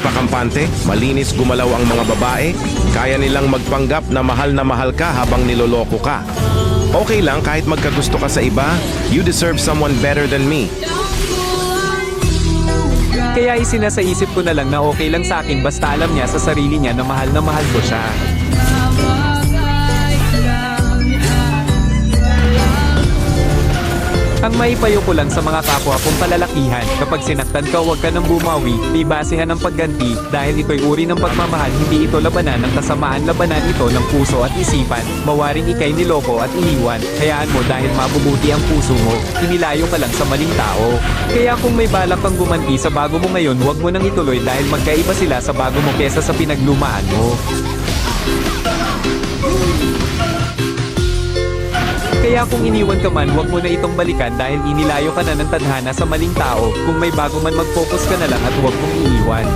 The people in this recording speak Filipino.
magpakampante, malinis gumalaw ang mga babae, kaya nilang magpanggap na mahal ka habang niloloko ka. Okay lang kahit magkagusto ka sa iba, you deserve someone better than me. Kaya isinasaisip ko na lang na okay lang sa akin basta alam niya sa sarili niya na mahal ko siya. Ang maipayo ko lang sa mga kapwa kong palalakihan, kapag sinaktan ka huwag ka nang bumawi, di basehan ng pagganti, dahil ito'y uri ng pagmamahal, hindi ito labanan ng kasamaan, labanan ito ng puso at isipan, mawaring ikay niloko at iniwan, hayaan mo dahil mabubuti ang puso mo, inilayo ka lang sa maling tao. Kaya kung may balak kang gumanti sa bago mo ngayon, huwag mo nang ituloy dahil magkaiba sila sa bago mo kesa sa pinaglumaan mo. Kaya kung iniwan ka man, huwag mo na itong balikan dahil inilayo ka na ng tadhana sa maling tao. Kung may bago man mag-focus ka na lang at huwag mong iiwan.